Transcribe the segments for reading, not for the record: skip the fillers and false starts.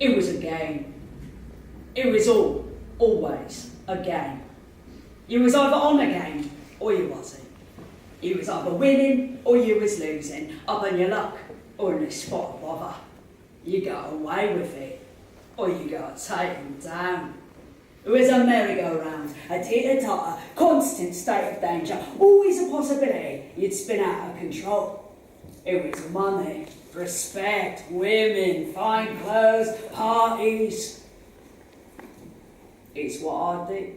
It was a game. It was always a game. You was either on a game or you wasn't. You was either winning or you was losing, up on your luck or in a spot of bother. You got away with it or you got taken down. It was a merry-go-round, a teeter-totter, constant state of danger, always a possibility you'd spin out of control. It was money, respect, women, fine clothes, parties. It's what I did.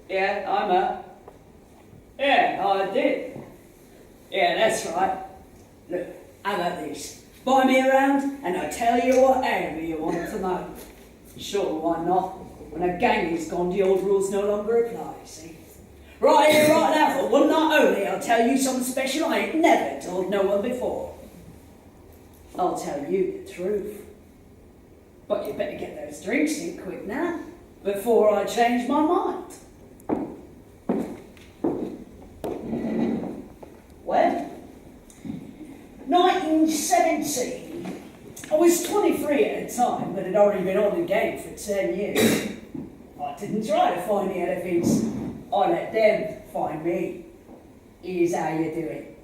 Yeah, I'm a. Yeah, I did. Yeah, that's right. Look, how about this? Buy me around and I'll tell you whatever you want to know. Sure, why not? When a gang is gone, the old rules no longer apply, see? Right here, right now, for one night only, I'll tell you something special I ain't never told no one before. I'll tell you the truth. But you better get those drinks in quick now, before I change my mind. Well, 1917. I was 23 at the time, but had already been on the game for 10 years. I didn't try to find the elephants. I let them find me. Here's how you do it.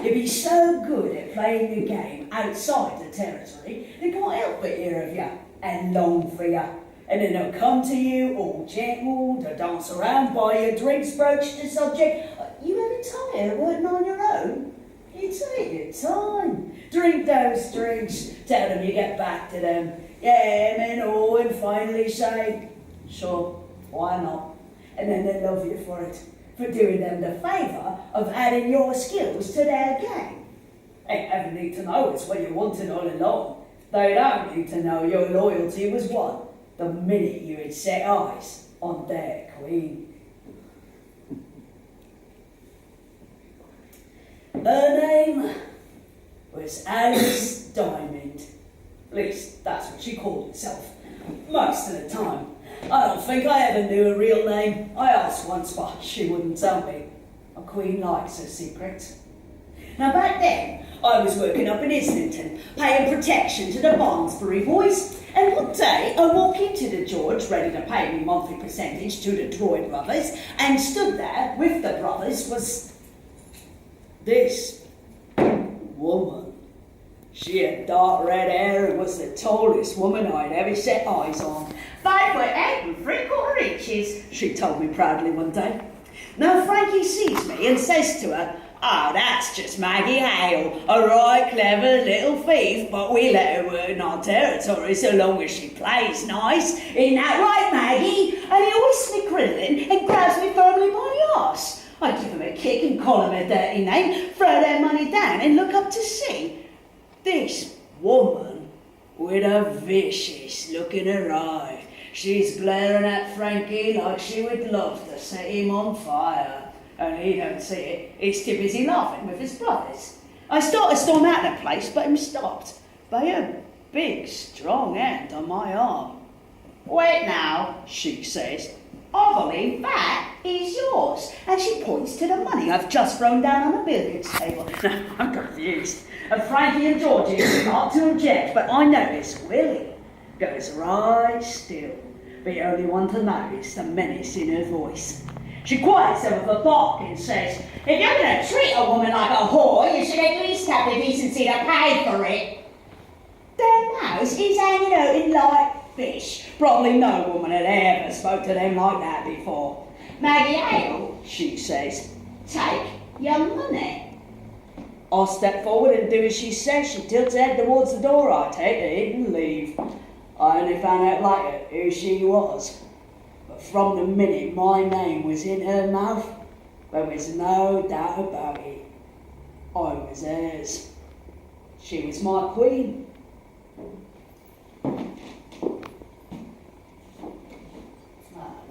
You'd be so good at playing the game outside the territory, they can't help but hear of you and long for you. And then they'll come to you all gentle, to dance around, buy your drinks, broach the subject. You ever tired of working on your own? You take your time. Drink those drinks. Tell them you get back to them. Yeah, and all, and finally say, sure, why not? And then they love you for it, for doing them the favour of adding your skills to their game. Ain't ever need to know it's what you wanted all along. They don't need to know your loyalty was won the minute you had set eyes on their queen. Her name was Alice Diamond. At least that's what she called herself, most of the time. I don't think I ever knew her real name. I asked once, but she wouldn't tell me. A queen likes her secrets. Now back then, I was working up in Islington, paying protection to the Barnsbury boys, and one day I walked into the George, ready to pay me monthly percentage to the Droid brothers, and stood there with the brothers was this woman. She had dark red hair and was the tallest woman I'd ever set eyes on. 5'8" and 3/4 inches, she told me proudly one day. Now Frankie sees me and says to her, "Oh, that's just Maggie Hale, a right clever little thief, but we let her work in our territory so long as she plays nice. Ain't that right, Maggie?" And he hoists me crinoline and grabs me firmly by the arse. I give him a kick and call him a dirty name, throw their money down and look up to see this woman with a vicious look in her eye. She's glaring at Frankie like she would love to set him on fire. Only he don't see it. He's too busy laughing with his brothers. I start to storm out of the place, but I'm stopped by a big, strong hand on my arm. "Wait now," she says. "I believe that is yours." And she points to the money I've just thrown down on the billiards table. I'm confused. And Frankie and Georgie start to object, but I notice Willie goes right still. The only one to notice the menace in her voice. She quiets her with a bark and says, "If you're going to treat a woman like a whore, you should at least have the decency to pay for it." Their nose is hanging out in like fish. Probably no woman had ever spoke to them like that before. "Maggie Hale," she says, "take your money." I step forward and do as she says. She tilts her head towards the door. I take it and leave. I only found out later who she was. But from the minute my name was in her mouth, there was no doubt about it. I was hers. She was my queen.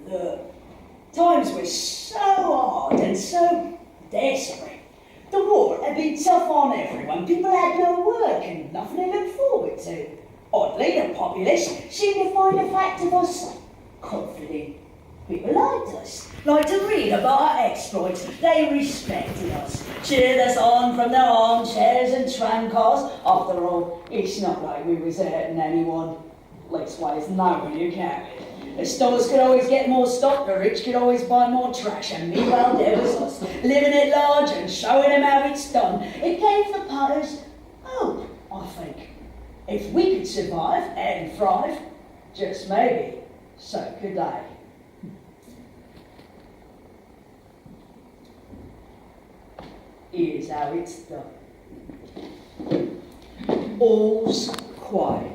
Look, times were so hard and so desperate. The war had been tough on everyone. People had no work and nothing to look forward to. Oddly, the populace seemed to find the fact of us comforting. People liked us, liked to read about our exploits. They respected us, cheered us on from their armchairs and tram cars. After all, it's not like we was hurting anyone. Leastways, nobody who counted. The stores could always get more stock, the rich could always buy more trash, and meanwhile there was us, living it large and showing them how it's done. It gave the punters hope, I think. If we could survive and thrive, just maybe, so could they. Here's how it's done. All's quiet.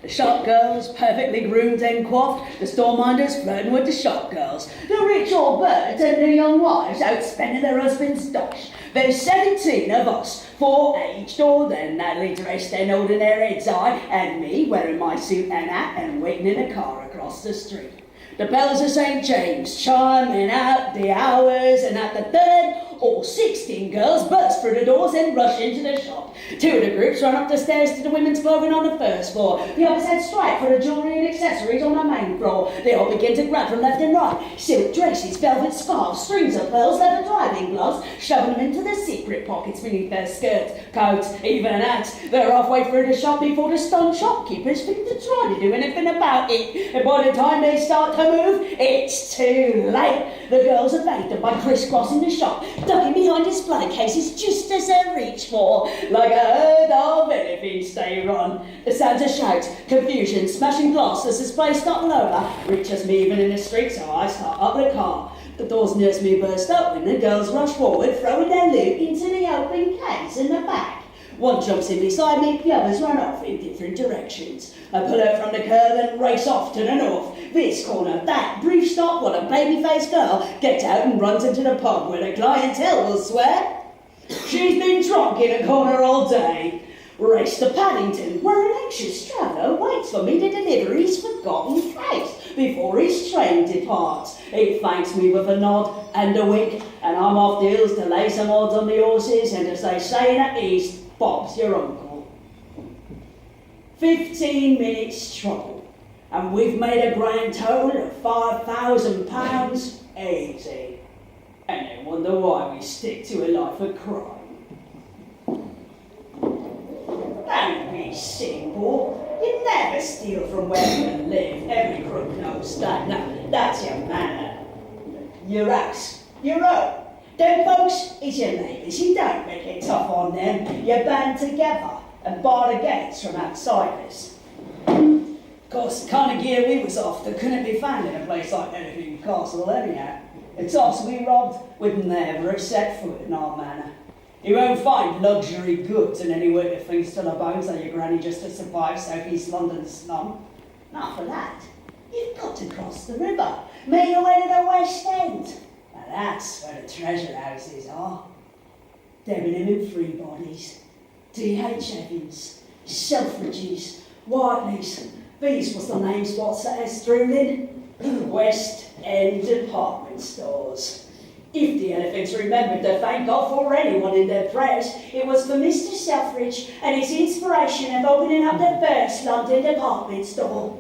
The shop girls, perfectly groomed and coiffed, the store minders flirting with the shop girls, the rich old birds and the young wives out spending their husband's dosh. There's 17 of us, 4 at each door, then Natalie dressed and holding their heads high, and me wearing my suit and hat and waiting in a car across the street. The bells of St. James chiming out the hours, and at the third, all 16 girls burst through the doors and rushed into the shop. 2 of the groups ran up the stairs to the women's clothing on the first floor. The others head straight for the jewellery and accessories on the main floor. They all began to grab from left and right. Silk dresses, velvet scarves, strings of pearls, leather driving gloves, shoving them into the secret pockets beneath their skirts, coats, even hats. They're halfway through the shop before the stunned shopkeepers think to try to do anything about it. And by the time they start to move, it's too late. The girls evade them by crisscrossing the shop, ducking behind display cases just as they reach for, like a herd of elephants they run. The sounds of shouts, confusion, smashing glass as displays start over, reaches me even in the street, so I start up the car. The doors nearest me burst open, the girls rush forward, throwing their loot into the open case in the back. One jumps in beside me, the others run off in different directions. I pull out from the curb and race off to the north. This corner, that, brief stop while a baby-faced girl gets out and runs into the pub where the clientele will swear she's been drunk in a corner all day. Race to Paddington, where an anxious traveller waits for me to deliver his forgotten case before his train departs. He thanks me with a nod and a wink, and I'm off the hills to lay some odds on the horses, and as they say in the East, Bob's your uncle. 15 minutes trouble, and we've made a grand total of £5,000 easy. And they wonder why we stick to a life of crime. Don't be simple. You never steal from where you live. Every crook knows that. No, that's your manner. Your axe, your own. Them folks is your neighbours. You don't make it tough on them. You band together and bar the gates from outsiders. Of course, the kind of gear we was after couldn't be found in a place like Elephant Castle anyhow. The tops we robbed would never have set foot in our manor. You won't find luxury goods in any way that things to the bones like your granny just to survive South East London's slum. Not for that. You've got to cross the river, make your way to the West End. Now that's where the treasure houses are. Debenham and Free Bodies, D.H. Evans, Selfridges, Whiteley's. These was the names what set us drooling. West End department stores. If the elephants remembered to thank God for anyone in their prayers, it was for Mr. Selfridge and his inspiration of opening up the first London department store.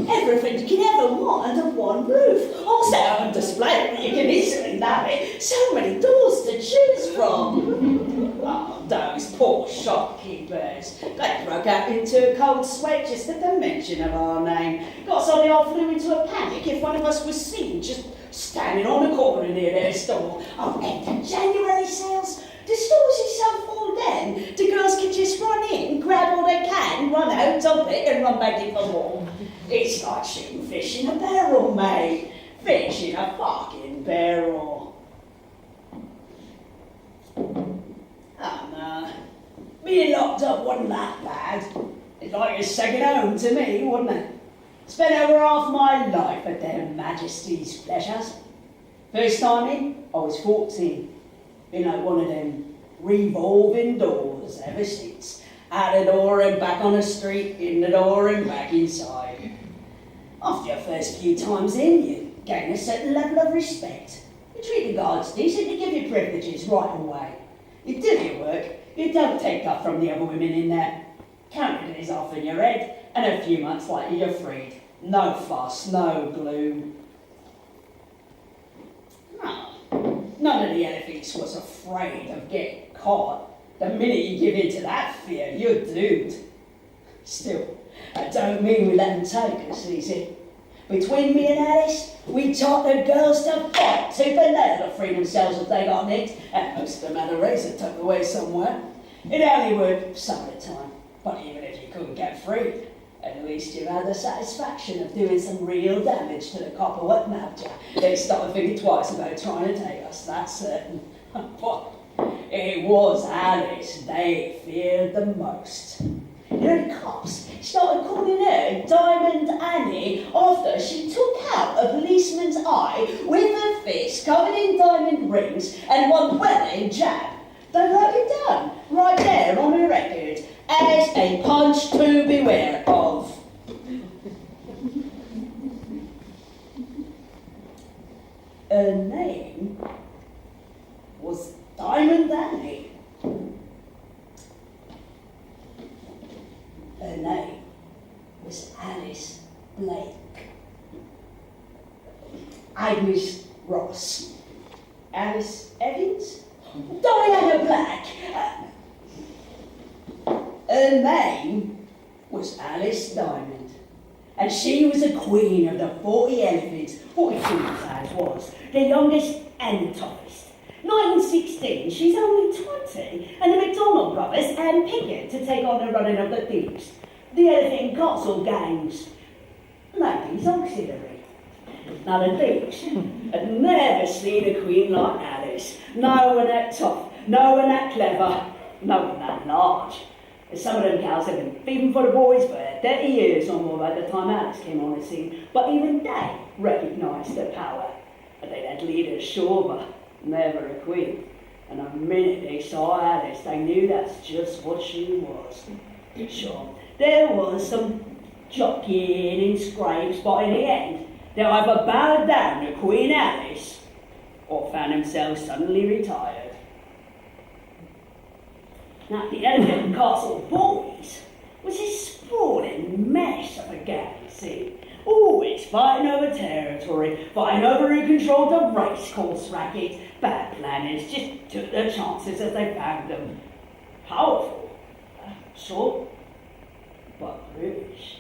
Everything you can ever want under one roof. Also on display where you can easily navigate. So many doors to choose from. Oh, those poor shopkeepers. They broke out into a cold sweat just at the mention of our name. Got so they all flew into a panic if one of us was seen just standing on the corner near their store. Oh, and the January sales. The stores is so full then, the girls can just run in, grab all they can, run out, dump it, and run back in for more. It's like shooting fish in a barrel, mate. Fish in a fucking barrel. Oh, no. Being locked up wasn't that bad. It's like a second home to me, wasn't it? Spent over half my life at their Majesty's pleasures. First time in, I was 14. Been like one of them revolving doors ever since. Out the door and back on the street, in the door and back inside. After your first few times in, you gain a certain level of respect. You treat the guards decent, you give you privileges right away. You do your work, you don't take up from the other women in there. Counting is off in your head, and a few months later you're freed. No fuss, no gloom. None of the elephants was afraid of getting caught. The minute you give in to that fear, you're doomed. Still, that don't mean we let them take us, easy. Between me and Alice, we taught the girls to fight tooth and nail to free themselves if they got nicked, and most of them had a razor tucked away somewhere. It only would some of the time, but even if you couldn't get free, at least you had the satisfaction of doing some real damage to the copper what nabbed you. They stopped thinking twice about trying to take us, that's certain. But it was Alice they feared the most. You know, the cops started calling her Diamond Annie after she took out a policeman's eye with her fist covered in diamond rings and one well-aimed jab. They wrote it down right there on the record as a punch to beware of. Her name was Diamond Annie. Her name was Alice Blake. Agnes Ross. Alice Evans? Diana Black. Her name was Alice Diamond. And she was the queen of the 40 elephants, 42 as was, the youngest and the toughest. 1916, she's only 20, and the MacDonald brothers handpicked her to take on the running of the thieves, the elephant and castle gangs, ladies auxiliary. Now the thieves had never seen a queen like Alice. No one that tough, no one that clever, no one that large. And some of them gals had been thieving for the boys for 30 years or more by the time Alice came on the scene, but even they recognised her power. And they'd had leaders sure, but never a queen. And the minute they saw Alice, they knew that's just what she was. Sure, there was some jockeying and scrapes, but in the end, they either bowed down to Queen Alice or found themselves suddenly retired. Now, the Elephant and Castle Boys was a sprawling mess of a gang, see? Always fighting over territory, fighting over who controlled the racecourse racket. Bad planners just took their chances as they found them. Powerful, sure, but brutish.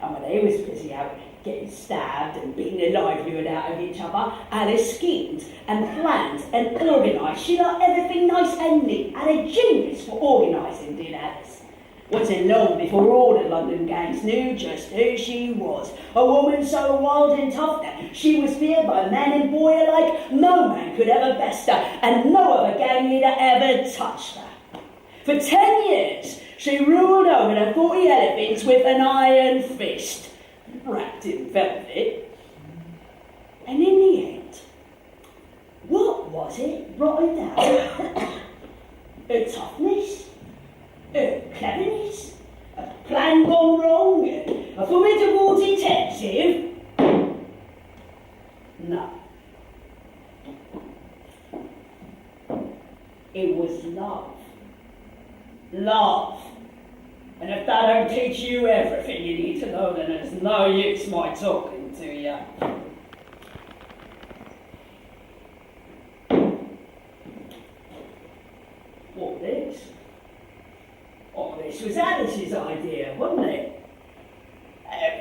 And when they was busy out getting stabbed and beating the livelihood out of each other, Alice schemed and planned and organised. She liked everything nice and neat, and a genius for organising, did Alice. Wasn't long before all the London gangs knew just who she was. A woman so wild and tough that she was feared by man and boy alike. No man could ever best her, and no other gang leader ever touched her. For 10 years, she ruled over the 40 elephants with an iron fist, wrapped in velvet. And in the end, what was it brought down? Her toughness? Her cleverness? A plan gone wrong? A formidable detective? No. It was love. Love. And if that don't teach you everything you need to know, then there's no use my talking to you. What this? Oh, this was Alice's idea, wasn't it?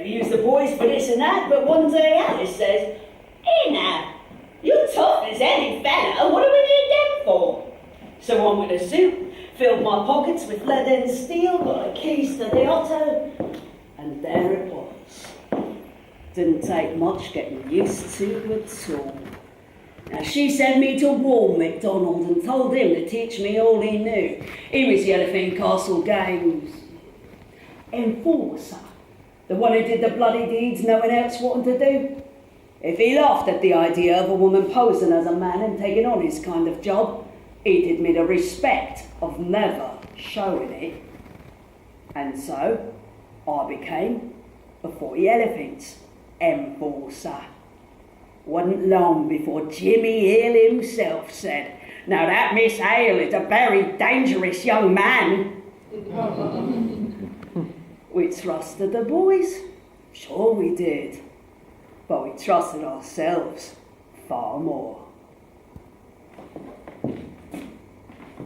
We used the boys for this and that, but one day Alice says, "Hey now, you're tough as any fella, what do we need them for?" So on with a suit, filled my pockets with leather and steel, got the keys to the auto, and there it was. Didn't take much getting used to at all. Now she sent me to Margo MacDonald and told him to teach me all he knew. He was the Elephant Castle Games enforcer, the one who did the bloody deeds no one else wanted to do. If he laughed at the idea of a woman posing as a man and taking on his kind of job, he did me the respect of never showing it. And so, I became a 40 elephants enforcer. Wasn't long before Jimmy Hill himself said, "Now that Miss Hale is a very dangerous young man." We trusted the boys, sure we did, but we trusted ourselves far more.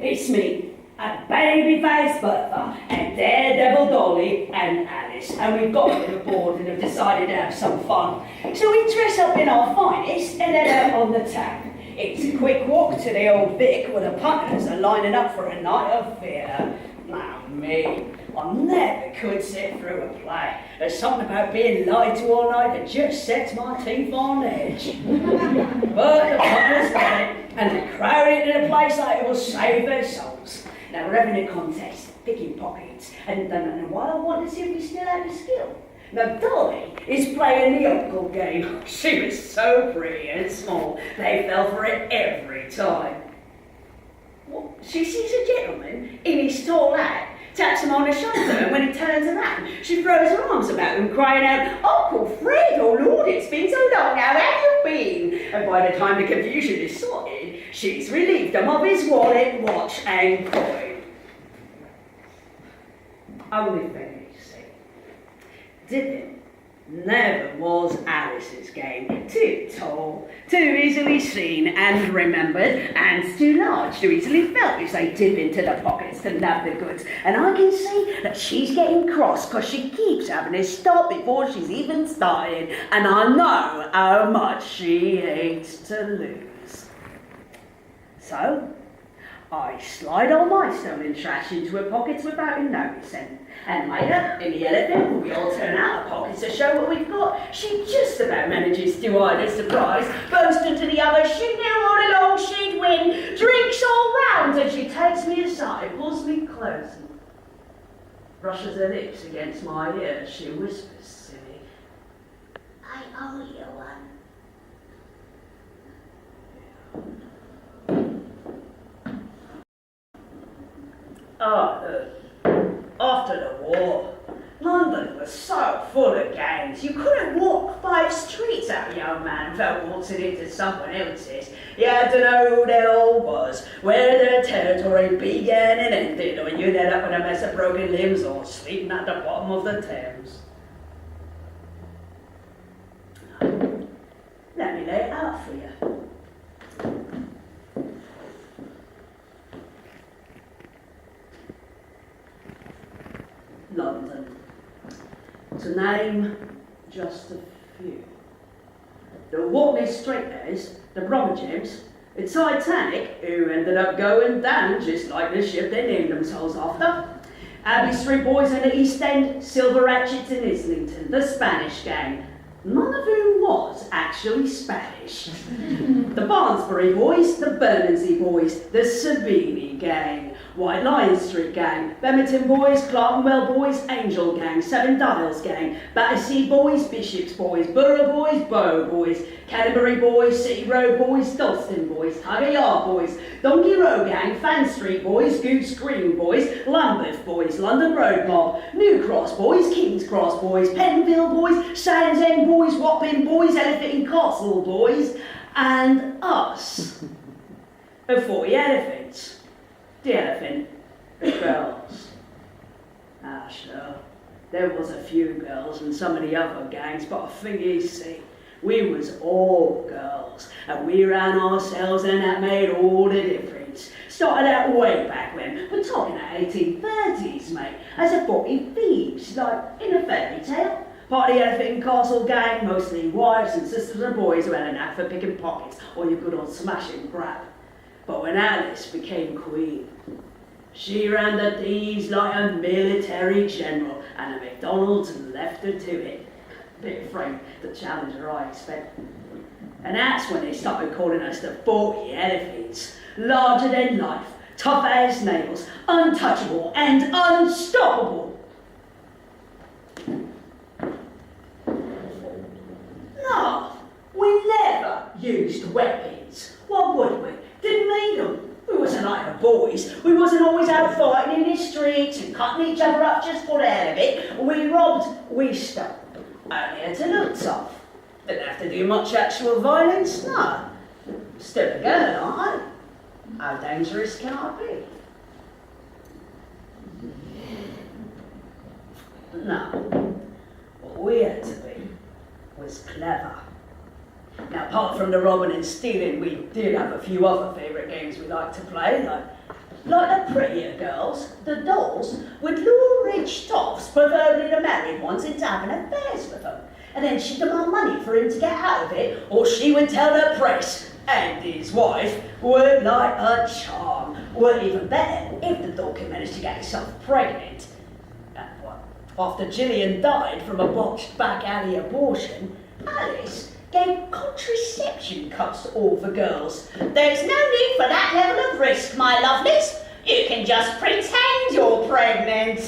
It's me, and Babyface Bertha, and Daredevil Dolly, and Alice, and we've got a bit bored and have decided to have some fun. So we dress up in our finest and head out on the town. It's a quick walk to the old Vic where the punters are lining up for a night of theatre. Now me, I never could sit through a play. There's something about being lied to all night that just sets my teeth on edge. But the punters got it, and they crowded into the place like it will save their souls. Now we're having a contest, picking pockets, and while I want to see if we still have the skill. Now Dolly is playing the uncle game. She was so pretty and small, they fell for it every time. Well, she sees a gentleman in his tall hat, taps him on the shoulder, and when he turns around, she throws her arms about him, crying out, "Uncle Fred, oh Lord, it's been so long, how have you been?" And by the time the confusion is sorted, she's relieved him of his wallet, watch, and coin. Only thing you see, dipping never was Alice's game. Too tall, too easily seen and remembered, and too large to easily felt as they dip into the pockets to nab the goods. And I can see that she's getting cross because she keeps having to stop before she's even started, and I know how much she hates to lose. So I slide all my stolen trash into her pockets without him noticing. And later, in the elephant, when we all turn out our pockets to show what we've got, she just about manages to hide her surprise, boasting to the others she knew all along she'd win, drinks all round, and she takes me aside, pulls me close, and brushes her lips against my ear. She whispers to me, "I owe you one." After the war, London was so full of gangs, you couldn't walk 5 streets out, young man, without waltzing into someone else's. You had to know who they all was, where their territory began and ended, or you'd end up with a mess of broken limbs or sleeping at the bottom of the Thames. Let me lay it out for you. London. To name just a few. The Waterloo Straighters, the Bromwich, the Titanic, who ended up going down just like the ship they named themselves after, Abbey Street Boys in the East End, Silver Ratchets in Islington, the Spanish Gang, none of whom was actually Spanish. The Barnsbury Boys, the Bermondsey Boys, the Savini Gang, White Lion Street Gang, Bemerton Boys, Clerkenwell Boys, Angel Gang, Seven Dials Gang, Battersea Boys, Bishops Boys, Borough Boys, Bow Boys, Canterbury Boys, City Road Boys, Dalston Boys, Tiger Yard Boys, Donkey Road Gang, Fan Street Boys, Goose Green Boys, Lambeth Boys, London Road Mob, New Cross Boys, King's Cross Boys, Penville Boys, Sands End Boys, Wapping Boys, Elephant and Castle Boys, and us. The 40 elephants. The elephant girls. Ah, sure. There was a few girls in some of the other gangs, but I think you see, we was all girls, and we ran ourselves, and that made all the difference. Started out way back when, we're talking at 1830s, mate, as a 40 thieves, like in a fairy tale. Part of the Elephant and Castle gang, mostly wives and sisters and boys who had a knack for picking pockets, or your good old smash and grab. But when Alice became queen, she ran the thieves like a military general, and the MacDonalds left her to it. Bit afraid to challenge her, I expect. And that's when they started calling us the 40 elephants. Larger than life, tough as nails, untouchable and unstoppable. No, we never used weapons. What would we? Didn't need them. We wasn't like the boys. We wasn't always out fighting in the streets and cutting each other up just for the hell of it. We robbed, we stole. Only had to look tough. Didn't have to do much actual violence, no. Still a girl, aren't I? How dangerous can I be? No. What we had to be was clever. Now, apart from the robbing and stealing, we did have a few other favourite games we liked to play, like like the prettier girls, the dolls would lure rich toffs, preferably the married ones, into having affairs with them. And then she'd demand money for him to get out of it, or she would tell the press. And his wife would like a charm. Or even better, if the dog can manage to get himself pregnant. After Gillian died from a botched back alley abortion, Alice gave contraception cuts to all the girls. There's no need for that level of risk, my lovelies. You can just pretend you're pregnant.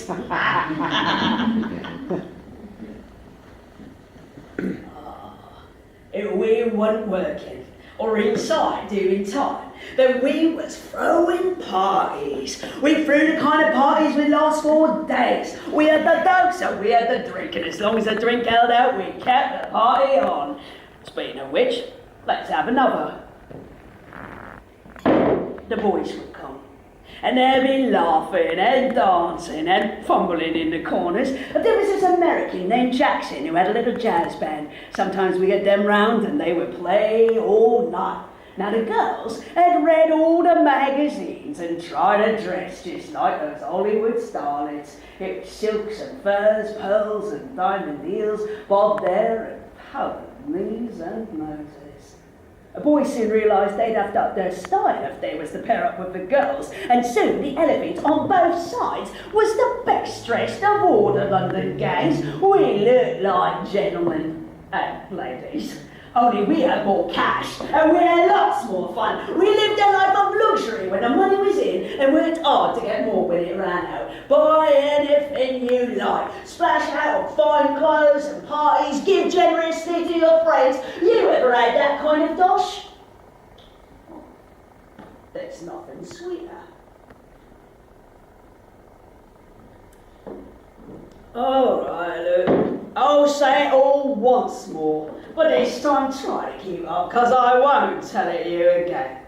If we weren't working or inside doing time, then we was throwing parties. We threw the kind of parties would last 4 days. We had the dogs, so we had the drink, and as long as the drink held out, we kept the party on. Speaking of which, let's have another. The boys would come, and they'd be laughing and dancing and fumbling in the corners. But there was this American named Jackson who had a little jazz band. Sometimes we get them round and they would play all night. Now the girls had read all the magazines and tried to dress just like those Hollywood starlets. It was silks and furs, pearls and diamond heels, bobbed hair and powdered knees and noses. The boys soon realised they'd have to up their style if they was to pair up with the girls, and soon the elephant on both sides was the best dressed of all the London gangs. We looked like gentlemen and ladies. Only we had more cash, and we had lots more fun. We lived a life of luxury when the money was in, and worked hard to get more when it ran out. Buy anything you like. Splash out on fine clothes and parties. Give generously to your friends. You ever had that kind of dosh? There's nothing sweeter. All right, look. I'll say it all once more, but this time try to keep up, because I won't tell it you again.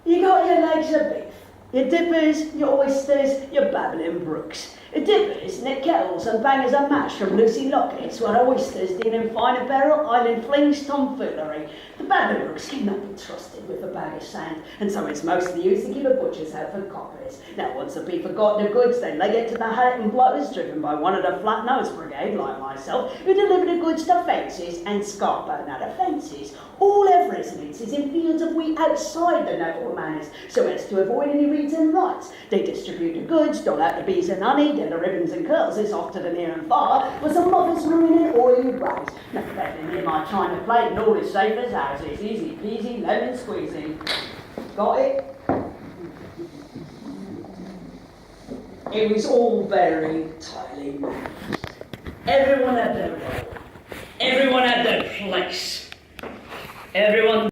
You got your legs of beef, your dippers, your oysters, your babbling brooks. Your dippers, knit kettles and bangers and mash from Lucy Lockett's, while oysters deal in finer barrel island flings tomfoolery. The babbling brooks cannot be trusted with a bag of sand, and so it's mostly used to give a butcher's out for coppers. Now once the beef have got the goods, they leg it to the hat and blotters, driven by one of the flat-nosed brigade, like myself, who deliver the goods to fences and scarper. Now the fences all have residences in fields of wheat outside the notable manors, so as to avoid any reads and rights. They distribute the goods, dole out the bees and honey, then the ribbons and curls is off to the near and far, with some mothers marine and oily rags. Now bedding in my china plate and all is safe as houses, easy peasy, lemon squeezy. Got it? It was all very tightly managed. Everyone had their role. Everyone had their place. Everyone